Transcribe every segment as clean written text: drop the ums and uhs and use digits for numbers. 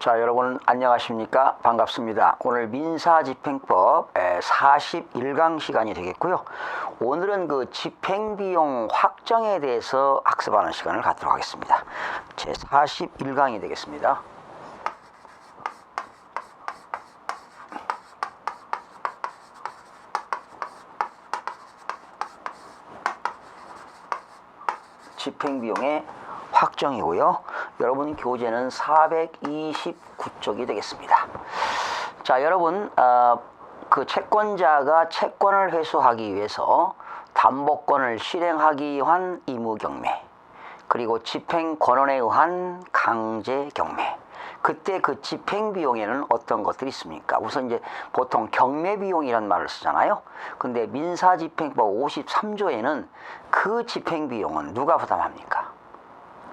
자, 여러분 안녕하십니까? 반갑습니다. 오늘 민사집행법 41강 시간이 되겠고요. 오늘은 그 집행비용 확정에 대해서 학습하는 시간을 갖도록 하겠습니다. 제 41강이 되겠습니다. 집행비용의 확정이고요. 여러분 교재는 429쪽이 되겠습니다. 자, 여러분 그 채권자가 채권을 회수하기 위해서 담보권을 실행하기 위한 의무경매, 그리고 집행권원에 의한 강제경매, 그때 그 집행비용에는 어떤 것들이 있습니까? 우선 이제 보통 경매비용이라는 말을 쓰잖아요. 근데 민사집행법 53조에는 그 집행비용은 누가 부담합니까?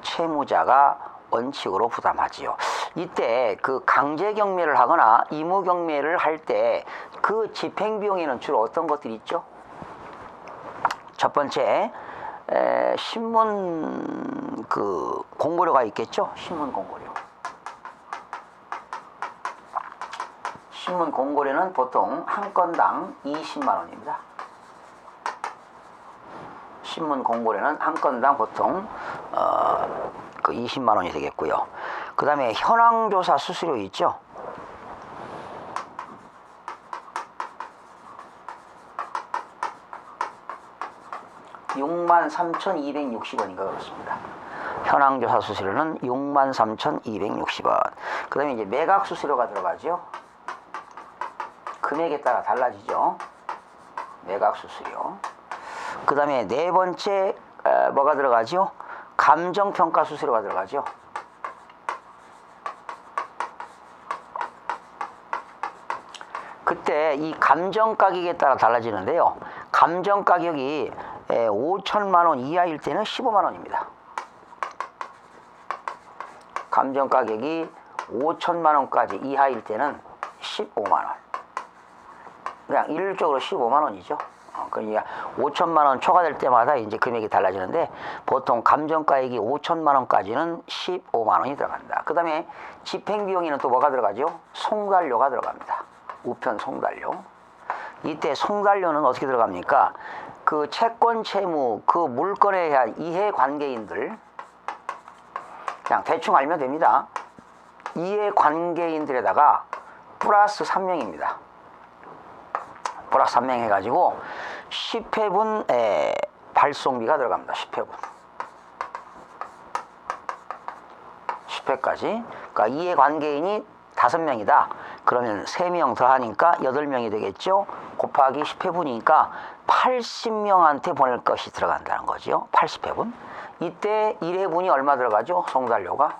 채무자가 원칙으로 부담하지요. 이때 그 강제경매를 하거나 의무경매를 할 때 그 집행비용에는 주로 어떤 것들이 있죠? 첫 번째, 신문 그 공고료가 있겠죠? 신문 공고료. 신문 공고료는 보통 한 건당 20만 원입니다. 신문 공고료는 한 건당 보통 그 20만 원이 되겠고요. 그 다음에 현황조사 수수료 있죠? (63,260원인가) 그렇습니다. 현황조사 수수료는 63,260원. 그 다음에 이제 매각 수수료가 들어가죠. 금액에 따라 달라지죠. 매각 수수료. 그 다음에 네 번째 뭐가 들어가죠? 감정평가 수수료가 들어가죠. 그때 이 감정가격에 따라 달라지는데요. 감정가격이 5천만 원 이하일 때는 15만 원입니다. 감정가격이 5천만 원까지 이하일 때는 15만 원. 그냥 일률적으로 15만 원이죠. 그러니까 5천만 원 초과될 때마다 이제 금액이 달라지는데 보통 감정가액이 5천만 원까지는 15만 원이 들어간다. 그 다음에 집행비용에는 또 뭐가 들어가죠? 송달료가 들어갑니다. 우편 송달료. 이때 송달료는 어떻게 들어갑니까? 그 채권 채무 그 물건에 대한 이해관계인들, 그냥 대충 알면 됩니다. 이해관계인들에다가 플러스 3명입니다. 플러스 3명 해가지고 10회분 발송비가 들어갑니다. 10회분. 10회까지. 그러니까 이해관계인이 5명이다. 그러면 3명 더하니까 8명이 되겠죠. 곱하기 10회분이니까 80명한테 보낼 것이 들어간다는 거죠. 80회분. 이때 1회분이 얼마 들어가죠? 송달료가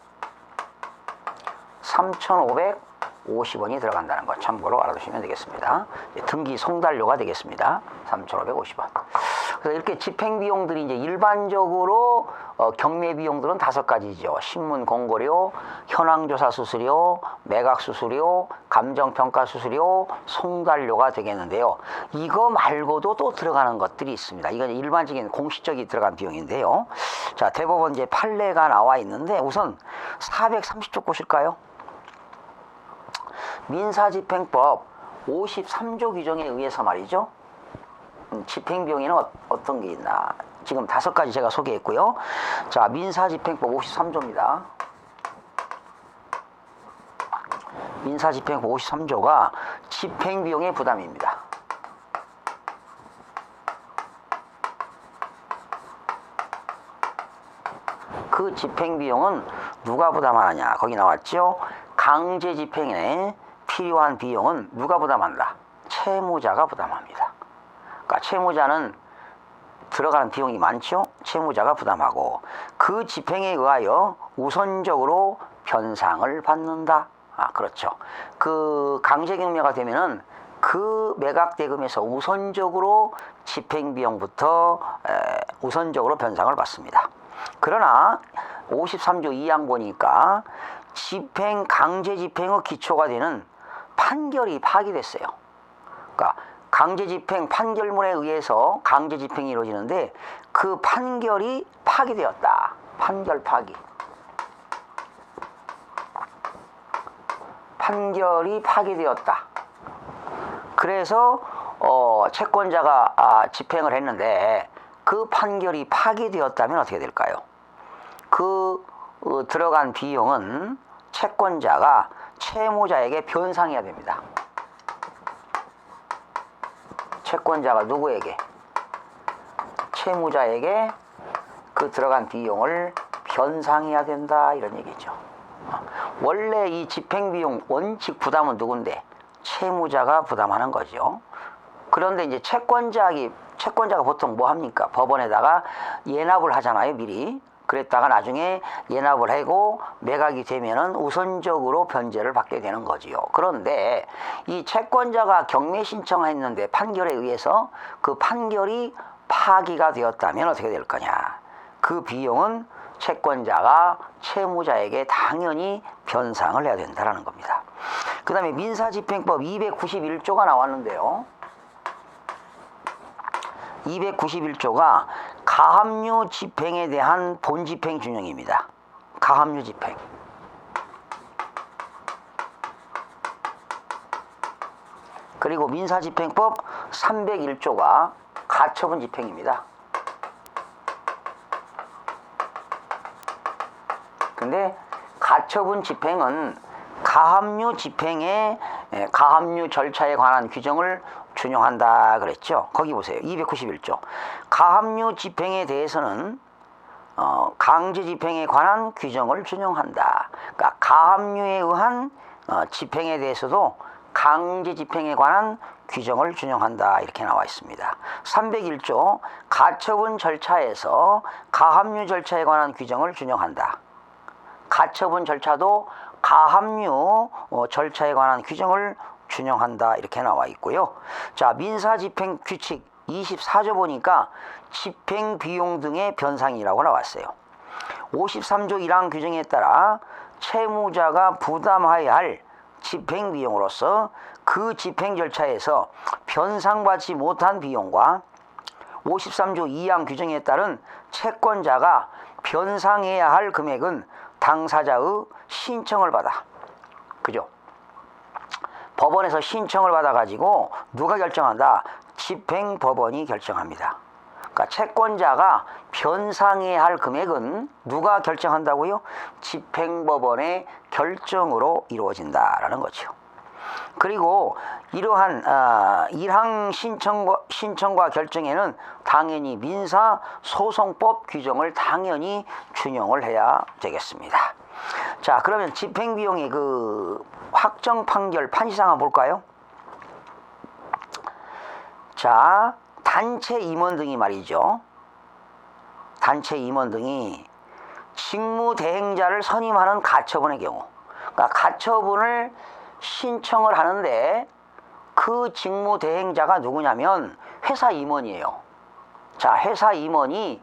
3,550원이 들어간다는 것 참고로 알아두시면 되겠습니다. 등기 송달료가 되겠습니다. 3,550원. 그래서 이렇게 집행비용들이 이제 일반적으로 경매비용들은 5가지죠. 신문 공고료, 현황조사 수수료, 매각 수수료, 감정평가 수수료, 송달료가 되겠는데요. 이거 말고도 또 들어가는 것들이 있습니다. 이건 일반적인 공식적인 들어간 비용인데요. 자, 대법원 이제 판례가 나와 있는데 우선 430쪽 보실까요? 민사집행법 53조 규정에 의해서 말이죠. 집행비용에는 어떤 게 있나? 지금 5가지 제가 소개했고요. 자, 민사집행법 53조입니다. 민사집행법 53조가 집행비용의 부담입니다. 그 집행비용은 누가 부담하느냐? 거기 나왔죠. 강제집행에 필요한 비용은 누가 부담한다? 채무자가 부담합니다. 그러니까 채무자는 들어가는 비용이 많죠. 채무자가 부담하고 그 집행에 의하여 우선적으로 변상을 받는다. 그렇죠. 그 강제경매가 되면은 그 매각대금에서 우선적으로 집행비용부터 우선적으로 변상을 받습니다. 그러나 53조 2항 보니까 강제집행의 기초가 되는 판결이 파기됐어요. 그러니까 강제집행 판결문에 의해서 강제집행이 이루어지는데 그 판결이 파기되었다. 판결 파기. 판결이 파기되었다. 그래서 채권자가 집행을 했는데 그 판결이 파기되었다면 어떻게 될까요? 그 들어간 비용은 채권자가 채무자에게 변상해야 됩니다. 채권자가 누구에게? 채무자에게 그 들어간 비용을 변상해야 된다, 이런 얘기죠. 원래 이 집행비용 원칙 부담은 누군데? 채무자가 부담하는 거죠. 그런데 이제 채권자가 보통 뭐 합니까? 법원에다가 예납을 하잖아요, 미리. 그랬다가 나중에 예납을 하고 매각이 되면은 우선적으로 변제를 받게 되는 거지요. 그런데 이 채권자가 경매 신청했는데 판결에 의해서 그 판결이 파기가 되었다면 어떻게 될 거냐? 그 비용은 채권자가 채무자에게 당연히 변상을 해야 된다는 겁니다. 그 다음에 민사집행법 291조가 나왔는데요. 291조가 가압류 집행에 대한 본집행 준용입니다. 가압류 집행. 그리고 민사집행법 301조가 가처분 집행입니다. 근데 가처분 집행은 가압류 집행의 가압류 절차에 관한 규정을 준용한다 그랬죠. 거기 보세요. 291조. 가압류 집행에 대해서는 강제 집행에 관한 규정을 준용한다. 그러니까 가압류에 의한 집행에 대해서도 강제 집행에 관한 규정을 준용한다, 이렇게 나와 있습니다. 301조 가처분 절차에서 가압류 절차에 관한 규정을 준용한다. 가처분 절차도 가압류 절차에 관한 규정을 준용한다, 이렇게 나와 있고요. 자, 민사집행 규칙 24조 보니까 집행비용 등의 변상이라고 나왔어요. 53조 1항 규정에 따라 채무자가 부담해야 할 집행비용으로서 그 집행 절차에서 변상받지 못한 비용과 53조 2항 규정에 따른 채권자가 변상해야 할 금액은 당사자의 신청을 받아, 그죠? 법원에서 신청을 받아가지고 누가 결정한다? 집행법원이 결정합니다. 그러니까 채권자가 변상해야 할 금액은 누가 결정한다고요? 집행법원의 결정으로 이루어진다라는 거죠. 그리고 이러한 1항 신청과 결정에는 당연히 민사소송법 규정을 당연히 준용을 해야 되겠습니다. 자, 그러면 집행비용의 그 확정 판결 판시상 한번 볼까요? 자, 단체 임원 등이 말이죠. 단체 임원 등이 직무대행자를 선임하는 가처분의 경우, 그러니까 가처분을 신청을 하는데 그 직무대행자가 누구냐면 회사 임원이에요. 자, 회사 임원이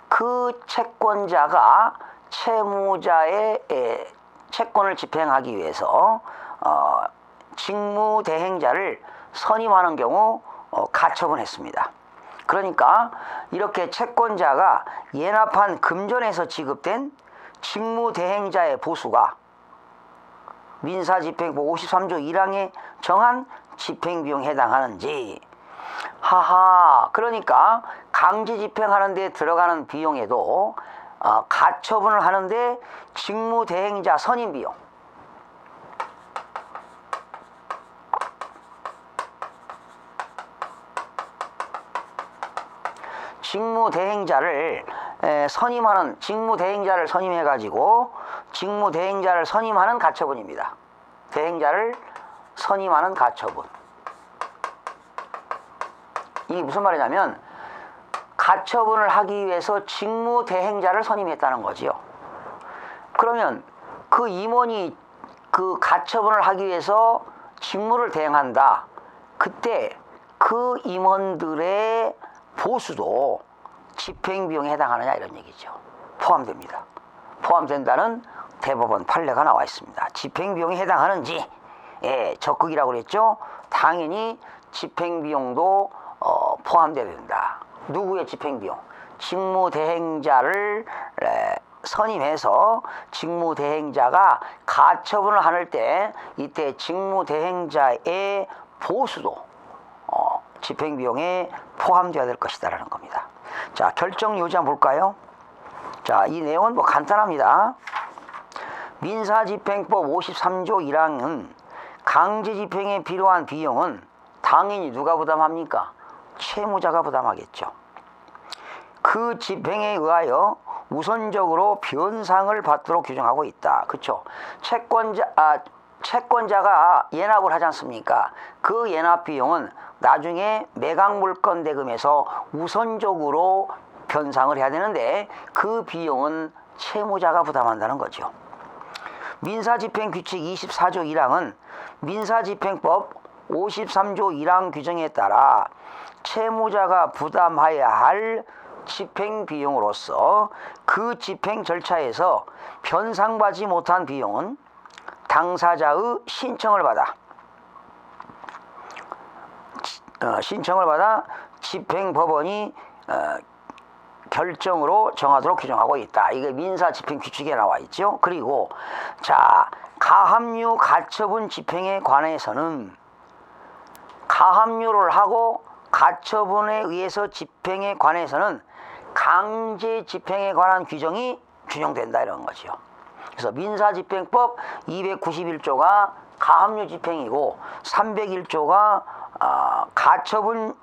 그 채권자가 채무자의 채권을 집행하기 위해서 직무대행자를 선임하는 경우 가처분했습니다. 그러니까 이렇게 채권자가 예납한 금전에서 지급된 직무대행자의 보수가 민사집행법 53조 1항에 정한 집행비용에 해당하는지. 하하, 그러니까 강제 집행하는 데 들어가는 비용에도 가처분을 하는데 직무대행자 선임 비용, 직무대행자를 선임해가지고 직무대행자를 선임하는 가처분입니다. 대행자를 선임하는 가처분. 이게 무슨 말이냐면 가처분을 하기 위해서 직무대행자를 선임했다는 거지요. 그러면 그 임원이 그 가처분을 하기 위해서 직무를 대행한다. 그때 그 임원들의 보수도 집행비용에 해당하느냐, 이런 얘기죠. 포함됩니다. 포함된다는 대법원 판례가 나와 있습니다. 집행비용에 해당하는지, 적극이라고 그랬죠. 당연히 집행비용도 포함돼야 된다. 누구의 집행비용? 직무대행자를 선임해서 직무대행자가 가처분을 하는 때 이때 직무대행자의 보수도 집행비용에 포함되어야 될 것이다라는 겁니다. 자, 결정 요지 한번 볼까요? 자, 이 내용은 뭐 간단합니다. 민사집행법 53조 1항은 강제집행에 필요한 비용은 당연히 누가 부담합니까? 채무자가 부담하겠죠. 그 집행에 의하여 우선적으로 변상을 받도록 규정하고 있다. 그렇죠? 채권자가 예납을 하지 않습니까? 그 예납 비용은 나중에 매각물건 대금에서 우선적으로 변상을 해야 되는데 그 비용은 채무자가 부담한다는 거죠. 민사집행규칙 24조 1항은 민사집행법 53조 1항 규정에 따라 채무자가 부담해야 할 집행비용으로서 그 집행 절차에서 변상받지 못한 비용은 당사자의 신청을 받아 집행법원이 결정으로 정하도록 규정하고 있다. 이게 민사집행규칙에 나와 있죠. 그리고 자, 가압류 가처분 집행에 관해서는 가압류를 하고 가처분에 의해서 집행에 관해서는 강제 집행에 관한 규정이 준용된다 이런 거죠. 그래서 민사집행법 291조가 가압류 집행이고 301조가 가처분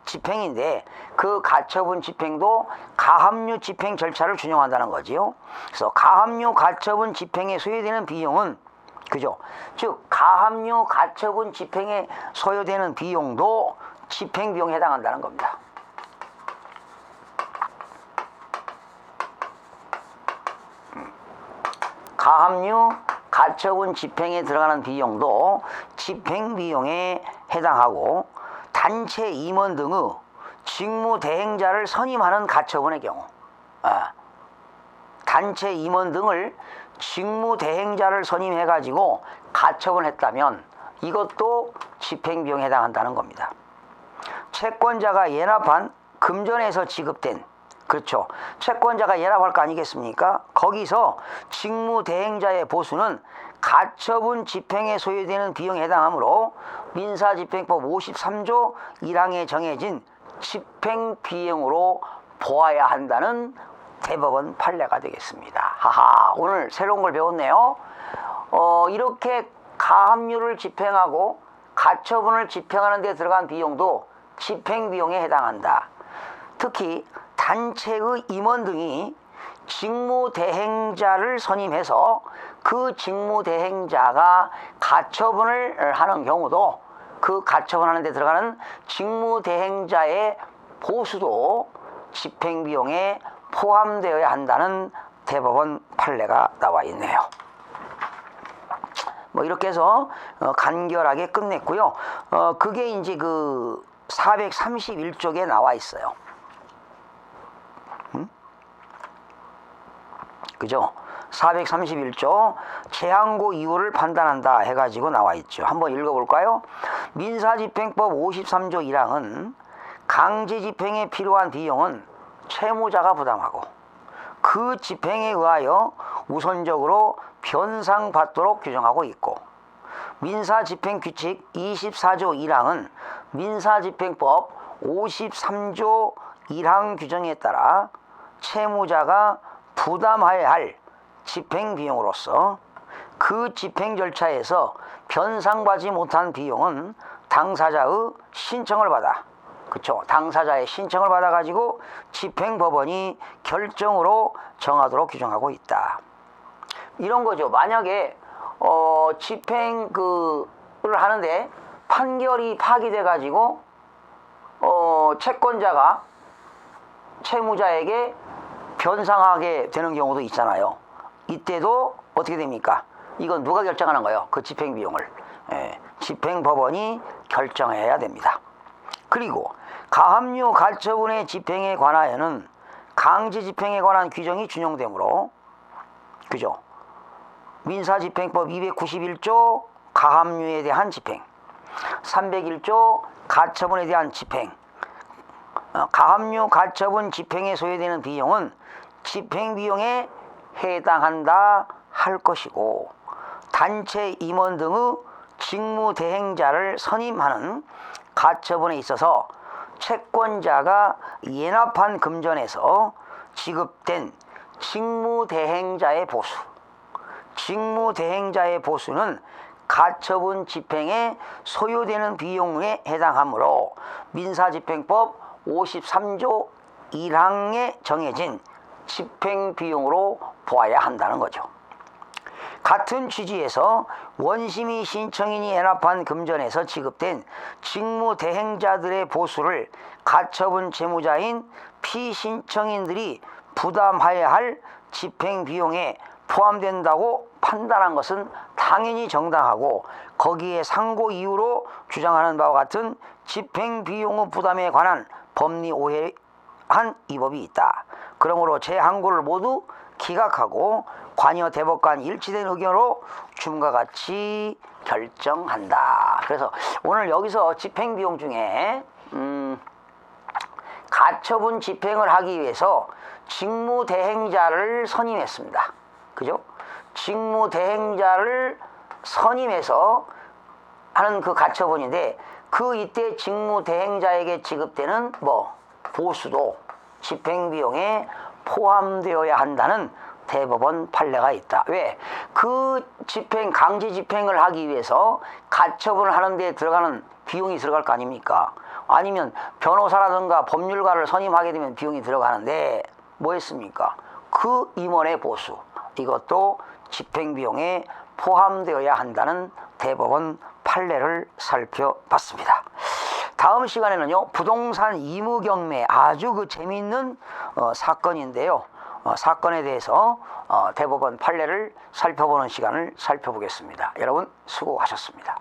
집행인데 그 가처분 집행도 가압류 집행 절차를 준용한다는 거지요. 그래서 가압류 가처분 집행에 소요되는 비용은 그죠? 즉 가압류 가처분 집행에 소요되는 비용도 집행비용에 해당한다는 겁니다. 가압류 가처분 집행에 들어가는 비용도 집행비용에 해당하고 단체 임원 등의 직무대행자를 선임하는 가처분의 경우 단체 임원 등을 직무대행자를 선임해가지고 가처분했다면 이것도 집행비용에 해당한다는 겁니다. 채권자가 예납한 금전에서 지급된 그렇죠. 채권자가 예납할 거 아니겠습니까? 거기서 직무대행자의 보수는 가처분 집행에 소요되는 비용에 해당하므로 민사집행법 53조 1항에 정해진 집행비용으로 보아야 한다는 대법원 판례가 되겠습니다. 하하, 오늘 새로운 걸 배웠네요. 이렇게 가압류를 집행하고 가처분을 집행하는 데 들어간 비용도 집행비용에 해당한다. 특히 단체의 임원 등이 직무대행자를 선임해서 그 직무대행자가 가처분을 하는 경우도 그 가처분하는 데 들어가는 직무대행자의 보수도 집행비용에 포함되어야 한다는 대법원 판례가 나와 있네요. 뭐 이렇게 해서 간결하게 끝냈고요. 그게 이제 그 431쪽에 나와 있어요. 그죠? 431조 재항고 이유를 판단한다 해가지고 나와 있죠. 한번 읽어볼까요? 민사집행법 53조 1항은 강제집행에 필요한 비용은 채무자가 부담하고 그 집행에 의하여 우선적으로 변상받도록 규정하고 있고 민사집행규칙 24조 1항은 민사집행법 53조 1항 규정에 따라 채무자가 부담해야 할 집행비용으로서 그 집행 절차에서 변상받지 못한 비용은 당사자의 신청을 받아 그쵸? 당사자의 신청을 받아가지고 집행법원이 결정으로 정하도록 규정하고 있다. 이런 거죠. 만약에 집행을 하는데 판결이 파기돼가지고 채권자가 채무자에게 변상하게 되는 경우도 있잖아요. 이때도 어떻게 됩니까? 이건 누가 결정하는 거예요? 그 집행비용을. 집행법원이 결정해야 됩니다. 그리고 가압류 가처분의 집행에 관하여는 강제집행에 관한 규정이 준용되므로 그죠? 민사집행법 291조 가압류에 대한 집행 301조 가처분에 대한 집행 가압류 가처분 집행에 소요되는 비용은 집행비용에 해당한다 할 것이고, 단체 임원 등의 직무대행자를 선임하는 가처분에 있어서 채권자가 연합한 금전에서 지급된 직무대행자의 보수, 직무대행자의 보수는 가처분 집행에 소요되는 비용에 해당하므로 민사집행법 53조 1항에 정해진 집행비용으로 보아야 한다는 거죠. 같은 취지에서 원심이 신청인이 연합한 금전에서 지급된 직무대행자들의 보수를 가처분 채무자인 피신청인들이 부담해야 할 집행비용에 포함된다고 판단한 것은 당연히 정당하고, 거기에 상고 이유로 주장하는 바와 같은 집행비용의 부담에 관한 법리 오해한 위법이 있다. 그러므로 제 항고를 모두 기각하고 관여 대법관 일치된 의견으로 줌과 같이 결정한다. 그래서 오늘 여기서 집행비용 중에 가처분 집행을 하기 위해서 직무대행자를 선임했습니다. 그죠? 직무대행자를 선임해서 하는 그 가처분인데, 그 이때 직무대행자에게 지급되는 보수도 집행비용에 포함되어야 한다는 대법원 판례가 있다. 왜? 그 강제 집행을 하기 위해서 가처분을 하는 데 들어가는 비용이 들어갈 거 아닙니까? 아니면 변호사라든가 법률가를 선임하게 되면 비용이 들어가는데 뭐 했습니까? 그 임원의 보수, 이것도 집행비용에 포함되어야 한다는 대법원 판례를 살펴봤습니다. 다음 시간에는요, 부동산 의무경매, 아주 그 재미있는 사건인데요. 사건에 대해서 대법원 판례를 살펴보는 시간을 살펴보겠습니다. 여러분 수고하셨습니다.